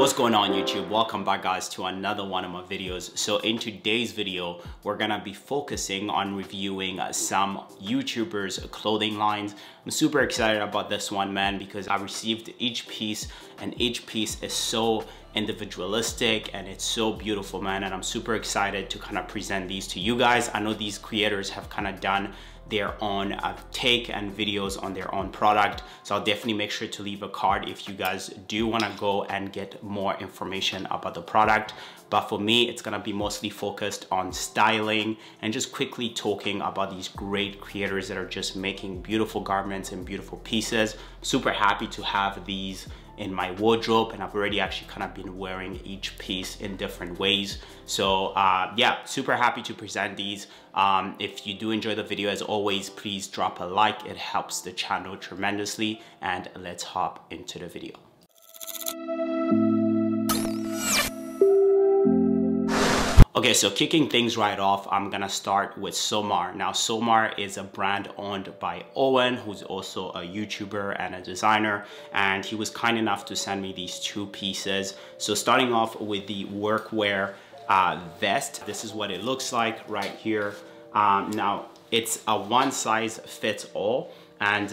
What's going on YouTube? Welcome back guys to another one of my videos. So in today's video, we're gonna be focusing on reviewing some YouTubers' clothing lines. I'm super excited about this one, man, because I received each piece and each piece is so individualistic and it's so beautiful, man, and I'm super excited to kind of present these to you guys. I know these creators have kind of done their own take and videos on their own product, so I'll definitely make sure to leave a card if you guys do want to go and get more information about the product. But for me, it's gonna be mostly focused on styling and just quickly talking about these great creators that are just making beautiful garments and beautiful pieces. Super happy to have these in my wardrobe, and I've already actually kind of been wearing each piece in different ways. So yeah, super happy to present these. If you do enjoy the video, as always, please drop a like. It helps the channel tremendously, and let's hop into the video. Okay, so kicking things right off, I'm gonna start with Somar. Now, Somar is a brand owned by Owen, who's also a YouTuber and a designer, and he was kind enough to send me these two pieces. So starting off with the workwear vest, this is what it looks like right here. Now, it's a one size fits all, and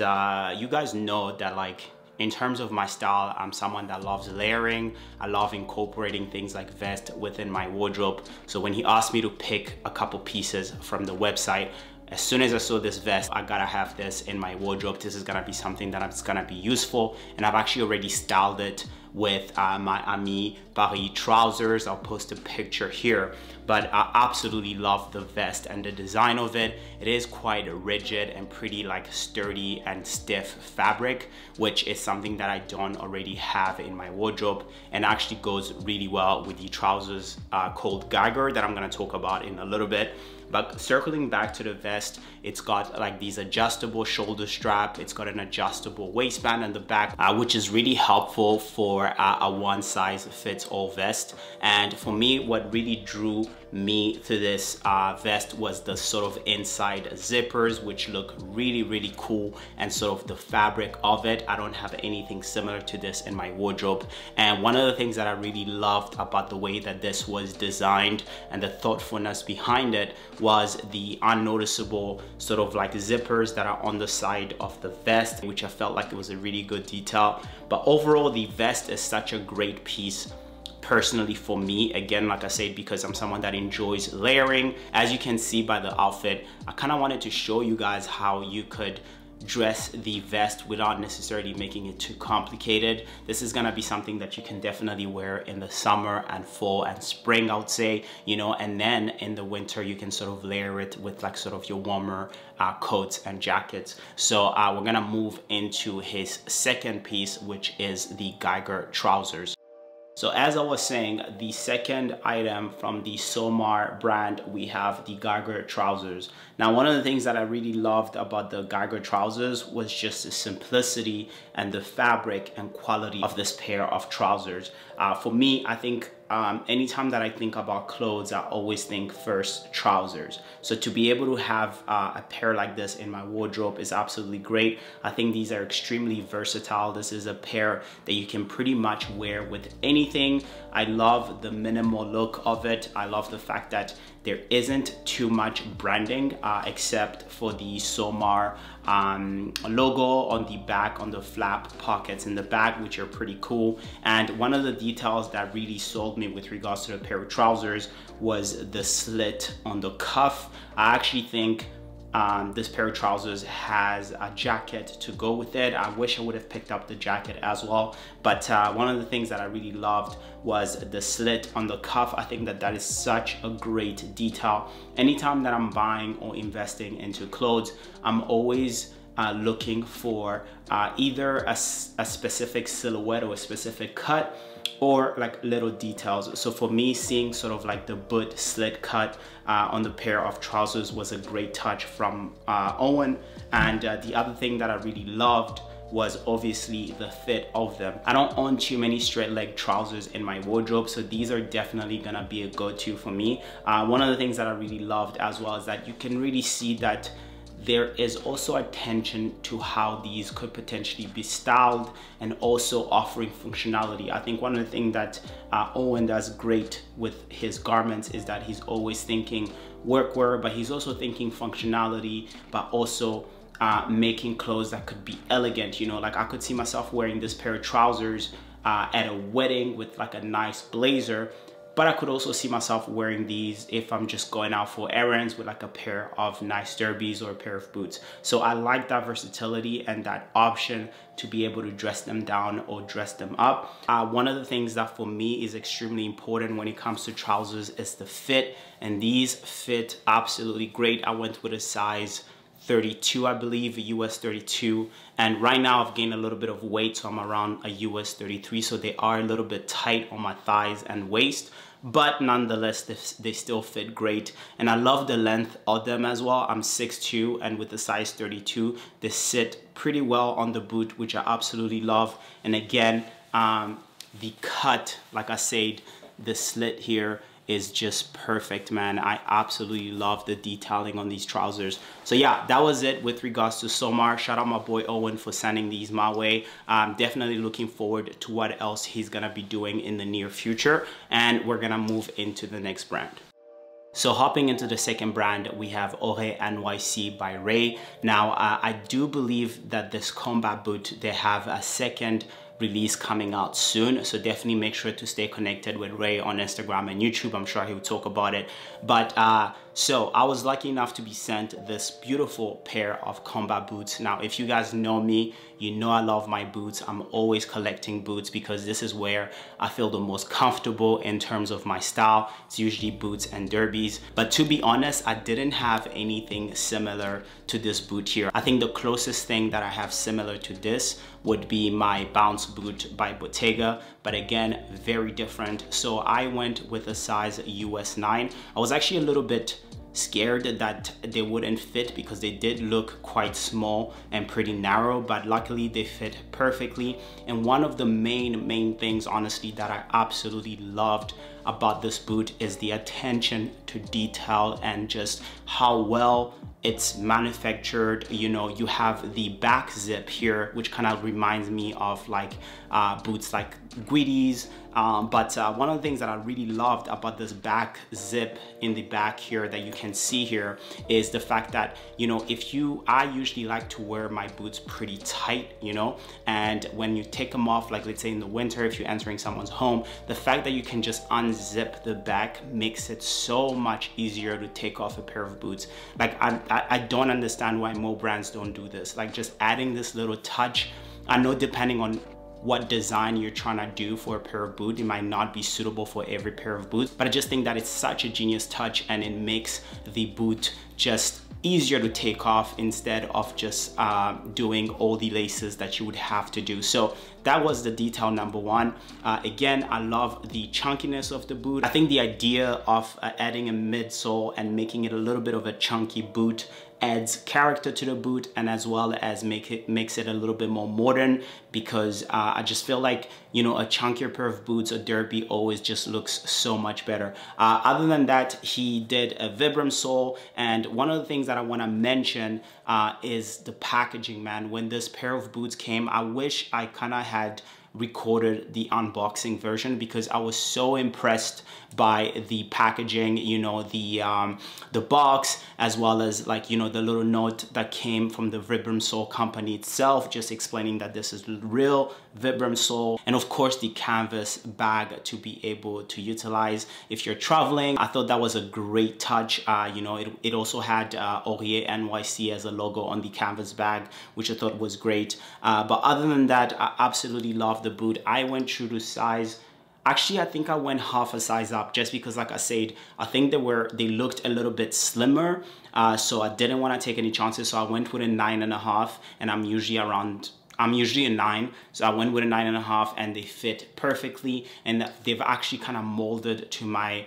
you guys know that, like, in terms of my style, I'm someone that loves layering. I love incorporating things like vest within my wardrobe. So when he asked me to pick a couple pieces from the website, as soon as I saw this vest, I gotta have this in my wardrobe. This is gonna be something that's gonna be useful, and I've actually already styled it with my Ami Paris trousers. I'll post a picture here, but I absolutely love the vest and the design of it. It is quite rigid and pretty like sturdy and stiff fabric, which is something that I don't already have in my wardrobe, and actually goes really well with the trousers called Geiger that I'm gonna talk about in a little bit. But circling back to the vest, it's got like these adjustable shoulder strap. It's got an adjustable waistband in the back, which is really helpful for a one size fits all vest. And for me, what really drew me to this vest was the sort of inside zippers, which look really, really cool, and sort of the fabric of it. I don't have anything similar to this in my wardrobe. And one of the things that I really loved about the way that this was designed and the thoughtfulness behind it was the unnoticeable sort of like zippers that are on the side of the vest, which I felt like it was a really good detail. But overall, the vest is such a great piece personally for me. Again, like I said, because I'm someone that enjoys layering. As you can see by the outfit, I kind of wanted to show you guys how you could dress the vest without necessarily making it too complicated. This is gonna be something that you can definitely wear in the summer and fall and spring, I would say, you know, and then in the winter you can sort of layer it with like sort of your warmer coats and jackets. So we're gonna move into his second piece, which is the Geiger trousers. So as I was saying, the second item from the Somar brand, we have the Geiger trousers. Now, one of the things that I really loved about the Geiger trousers was just the simplicity and the fabric and quality of this pair of trousers. For me, I think anytime that I think about clothes, I always think first trousers. So to be able to have a pair like this in my wardrobe is absolutely great. I think these are extremely versatile. This is a pair that you can pretty much wear with anything. I love the minimal look of it. I love the fact that there isn't too much branding except for the Somar logo on the back, on the flap pockets in the back, which are pretty cool. And one of the details that really sold me with regards to the pair of trousers was the slit on the cuff. I actually think this pair of trousers has a jacket to go with it. I wish I would have picked up the jacket as well, but one of the things that I really loved was the slit on the cuff. I think that that is such a great detail. Anytime that I'm buying or investing into clothes, I'm always looking for either a specific silhouette or a specific cut, or like little details. So for me, seeing sort of like the boot slit cut on the pair of trousers was a great touch from Owen. And the other thing that I really loved was obviously the fit of them. I don't own too many straight leg trousers in my wardrobe, so these are definitely gonna be a go-to for me. One of the things that I really loved as well is that you can really see that there is also attention to how these could potentially be styled and also offering functionality. I think one of the things that Owen does great with his garments is that he's always thinking workwear, but he's also thinking functionality, but also making clothes that could be elegant. You know, like I could see myself wearing this pair of trousers at a wedding with like a nice blazer, but I could also see myself wearing these if I'm just going out for errands with like a pair of nice derbies or a pair of boots. So I like that versatility and that option to be able to dress them down or dress them up. One of the things that for me is extremely important when it comes to trousers is the fit, and these fit absolutely great. I went with a size 32, I believe, a US 32, and right now I've gained a little bit of weight, so I'm around a US 33, so they are a little bit tight on my thighs and waist, but nonetheless they still fit great. And I love the length of them as well. I'm 6'2", and with the size 32 they sit pretty well on the boot, which I absolutely love. And again, the cut, like I said, the slit here is just perfect, man. I absolutely love the detailing on these trousers. So yeah, that was it with regards to Somar. Shout out my boy Owen for sending these my way. I'm definitely looking forward to what else he's gonna be doing in the near future, and we're gonna move into the next brand. So hopping into the second brand, we have Ore NYC by Ray. Now, I do believe that this combat boot, they have a second release coming out soon, so definitely make sure to stay connected with Ray on Instagram and YouTube. I'm sure he will talk about it. But so I was lucky enough to be sent this beautiful pair of combat boots. Now, if you guys know me, you know I love my boots. I'm always collecting boots because this is where I feel the most comfortable in terms of my style. It's usually boots and derbies. But to be honest, I didn't have anything similar to this boot here. I think the closest thing that I have similar to this would be my Bounce boot by Bottega, but again, very different. So I went with a size US 9. I was actually a little bit scared that they wouldn't fit because they did look quite small and pretty narrow, but luckily they fit perfectly. And one of the main things, honestly, that I absolutely loved about this boot is the attention to detail and just how well it's manufactured. You know, you have the back zip here, which kind of reminds me of like boots like Guidi's. But one of the things that I really loved about this back zip in the back here that you can see here is the fact that, you know, I usually like to wear my boots pretty tight, you know, and when you take them off, like let's say in the winter, if you're entering someone's home, the fact that you can just unzip the back makes it so much easier to take off a pair of boots. Like I don't understand why more brands don't do this. Like just adding this little touch. I know depending on what design you're trying to do for a pair of boots, it might not be suitable for every pair of boots, but I just think that it's such a genius touch, and it makes the boot just easier to take off instead of just doing all the laces that you would have to do. So that was the detail number one. Again, I love the chunkiness of the boot. I think the idea of adding a midsole and making it a little bit of a chunky boot adds character to the boot, and as well as makes it a little bit more modern, because I just feel like, you know, a chunkier pair of boots, a derby, always just looks so much better. Other than that, he did a Vibram sole, and one of the things that I want to mention is the packaging, man. When this pair of boots came, I wish I kind of had recorded the unboxing version because I was so impressed by the packaging, you know, the box, as well as, like, you know, the little note that came from the Vibram sole company itself, just explaining that this is real Vibram sole, and of course the canvas bag to be able to utilize if you're traveling. I thought that was a great touch. You know, it also had Ore NYC as a logo on the canvas bag, which I thought was great. But other than that, I absolutely love the boot. I went true to size. Actually, I think I went half a size up just because, like I said, I think they looked a little bit slimmer. So I didn't want to take any chances. So I went with a 9.5, and I'm usually a 9. So I went with a 9.5, and they fit perfectly. And they've actually kind of molded to my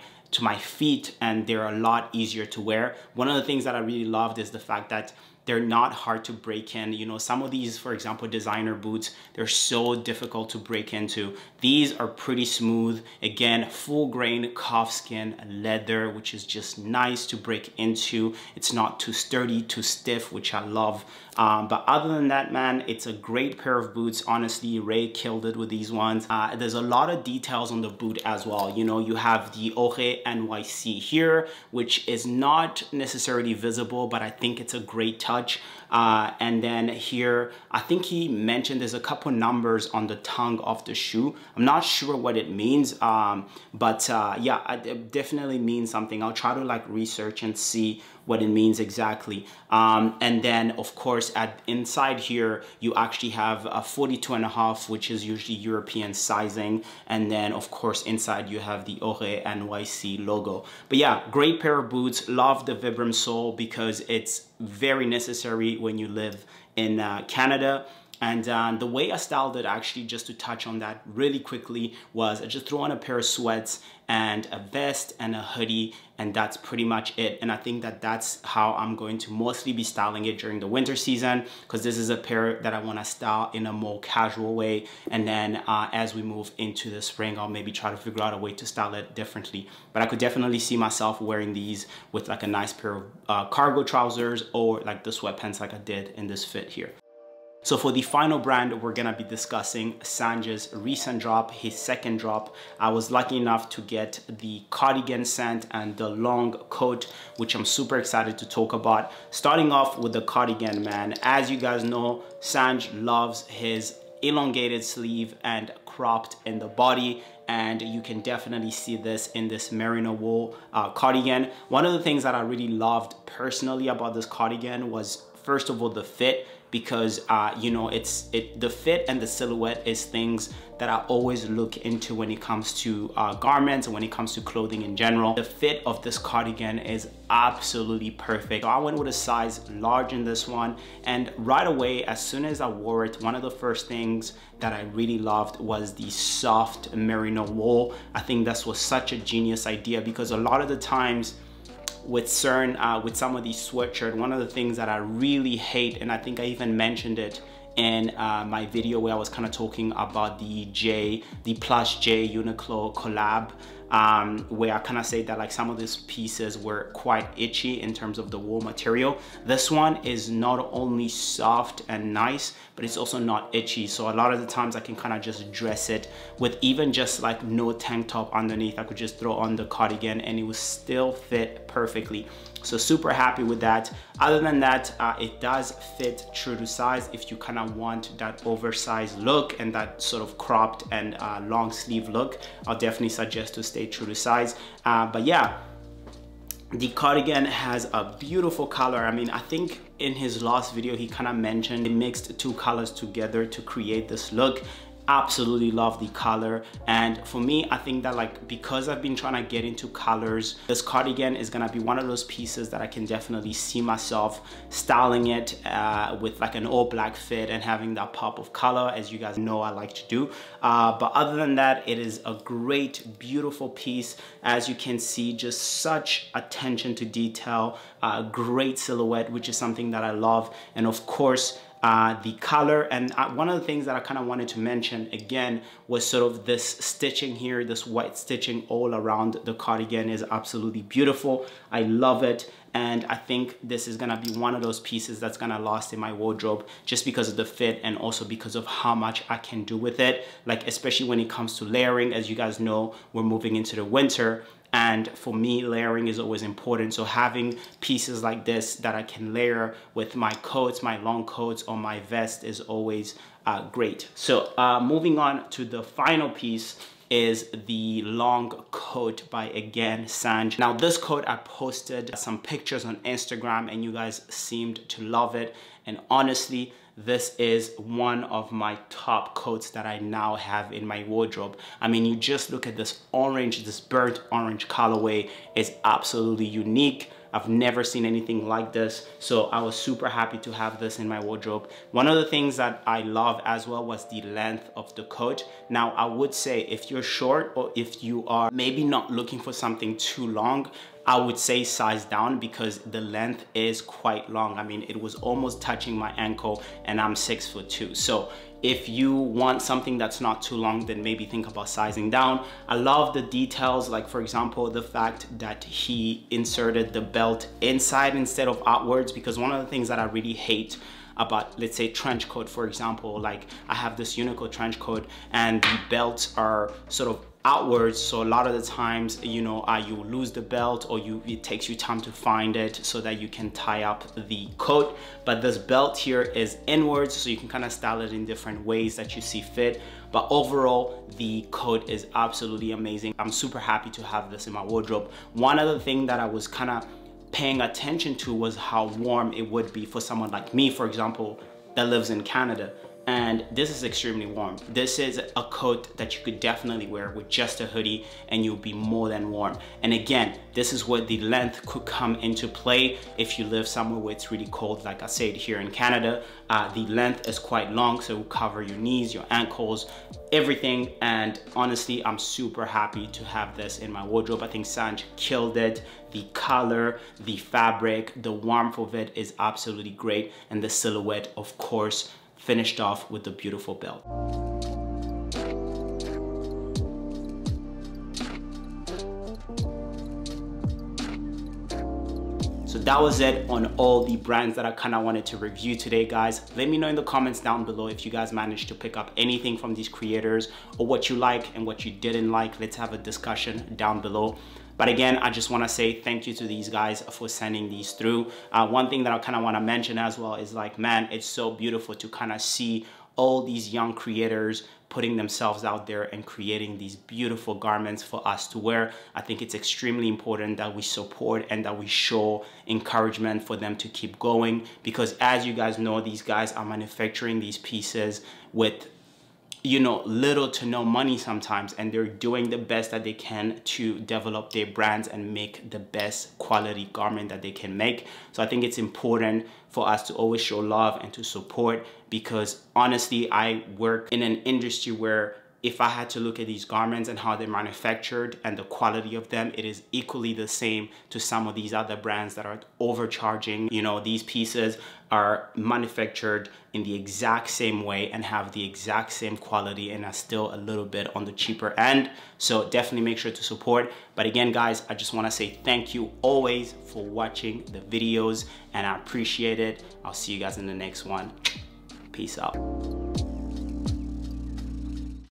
feet, and they're a lot easier to wear. One of the things that I really loved is the fact that they're not hard to break in. You know, some of these, for example, designer boots, they're so difficult to break into. These are pretty smooth. Again, full grain calfskin leather, which is just nice to break into. It's not too sturdy, too stiff, which I love. But other than that, man, it's a great pair of boots. Honestly, Ray killed it with these ones. There's a lot of details on the boot as well. You know, you have the Ore NYC here, which is not necessarily visible, but I think it's a great touch. And then here, I think he mentioned there's a couple numbers on the tongue of the shoe. I'm not sure what it means, but yeah, it definitely means something. I'll try to like research and see what it means exactly. And then of course at inside here, you actually have a 42.5, which is usually European sizing. And then of course inside you have the Ore NYC logo. But yeah, great pair of boots. Love the Vibram sole because it's very necessary when you live in Canada. And the way I styled it, actually, just to touch on that really quickly, was I just threw on a pair of sweats and a vest and a hoodie, and that's pretty much it. And I think that that's how I'm going to mostly be styling it during the winter season, because this is a pair that I want to style in a more casual way. And then as we move into the spring, I'll maybe try to figure out a way to style it differently. But I could definitely see myself wearing these with like a nice pair of cargo trousers, or like the sweatpants like I did in this fit here. So for the final brand, we're gonna be discussing Sanj's recent drop, his second drop. I was lucky enough to get the cardigan scent and the long coat, which I'm super excited to talk about. Starting off with the cardigan, man. As you guys know, Sanj loves his elongated sleeve and cropped in the body, and you can definitely see this in this merino wool cardigan. One of the things that I really loved personally about this cardigan was, first of all, the fit, because you know, the fit and the silhouette is things that I always look into when it comes to garments and when it comes to clothing in general. The fit of this cardigan is absolutely perfect. So I went with a size large in this one, and right away, as soon as I wore it, one of the first things that I really loved was the soft merino wool. I think this was such a genius idea, because a lot of the times with certain with some of these sweatshirts, one of the things that I really hate, and I think I even mentioned it in my video where I was kind of talking about the Plus J Uniqlo collab, where I kind of say that like some of these pieces were quite itchy in terms of the wool material. This one is not only soft and nice, but it's also not itchy. So a lot of the times I can kind of just dress it with even just like no tank top underneath. I could just throw on the cardigan and it would still fit perfectly. So super happy with that. Other than that, it does fit true to size if you kind of want that oversized look and that sort of cropped and long sleeve look. I'll definitely suggest to stay true to size. But yeah, the cardigan has a beautiful color. I mean, I think in his last video, he kind of mentioned he mixed two colors together to create this look. Absolutely love the color. And for me, I think that like, because I've been trying to get into colors, this cardigan is gonna be one of those pieces that I can definitely see myself styling it with like an all black fit and having that pop of color, as you guys know I like to do. But other than that, it is a great, beautiful piece. As you can see, just such attention to detail, great silhouette, which is something that I love. And of course, the color. And one of the things that I kind of wanted to mention again was sort of this stitching here. This white stitching all around the cardigan is absolutely beautiful. I love it. And I think this is gonna be one of those pieces that's gonna last in my wardrobe, just because of the fit and also because of how much I can do with it. Like, especially when it comes to layering. As you guys know, we're moving into the winter. And for me, layering is always important. So having pieces like this that I can layer with my coats, my long coats, or my vest is always great. So moving on to the final piece is the long coat by, again, Sanj. Now this coat, I posted some pictures on Instagram and you guys seemed to love it. And honestly, this is one of my top coats that I now have in my wardrobe. I mean, you just look at this orange, this burnt orange colorway is absolutely unique. I've never seen anything like this. So I was super happy to have this in my wardrobe. One of the things that I love as well was the length of the coat. Now, I would say if you're short or if you are maybe not looking for something too long, I would say size down because the length is quite long. I mean, it was almost touching my ankle and I'm 6'2". So if you want something that's not too long, then maybe think about sizing down. I love the details, like for example, the fact that he inserted the belt inside instead of outwards, because one of the things that I really hate about, let's say, trench coat, for example, like I have this Uniqlo trench coat and the belts are sort of outwards, so a lot of the times, you know, you lose the belt or it takes you time to find it so that you can tie up the coat. But this belt here is inwards, so you can kind of style it in different ways that you see fit. But overall, the coat is absolutely amazing. I'm super happy to have this in my wardrobe. One other thing that I was kind of paying attention to was how warm it would be for someone like me, for example, that lives in Canada. And this is extremely warm. This is a coat that you could definitely wear with just a hoodie and you'll be more than warm. And again, this is where the length could come into play. If you live somewhere where it's really cold, like I said, here in Canada, the length is quite long, so it will cover your knees, your ankles, everything. And honestly, I'm super happy to have this in my wardrobe. I think Sanj killed it. The color, the fabric, the warmth of it is absolutely great. And the silhouette, of course, finished off with the beautiful belt. So that was it on all the brands that I kind of wanted to review today, guys. Let me know in the comments down below if you guys managed to pick up anything from these creators or what you like and what you didn't like. Let's have a discussion down below. But again, I just want to say thank you to these guys for sending these through. One thing that I kind of want to mention as well is like, man, it's so beautiful to kind of see all these young creators putting themselves out there and creating these beautiful garments for us to wear. I think it's extremely important that we support and that we show encouragement for them to keep going, because as you guys know, these guys are manufacturing these pieces with, you know, little to no money sometimes, and they're doing the best that they can to develop their brands and make the best quality garment that they can make. So I think it's important for us to always show love and to support, because honestly, I work in an industry where if I had to look at these garments and how they're manufactured and the quality of them, it is equally the same to some of these other brands that are overcharging. You know, these pieces are manufactured in the exact same way and have the exact same quality and are still a little bit on the cheaper end. So definitely make sure to support. But again, guys, I just want to say thank you always for watching the videos, and I appreciate it. I'll see you guys in the next one. Peace out.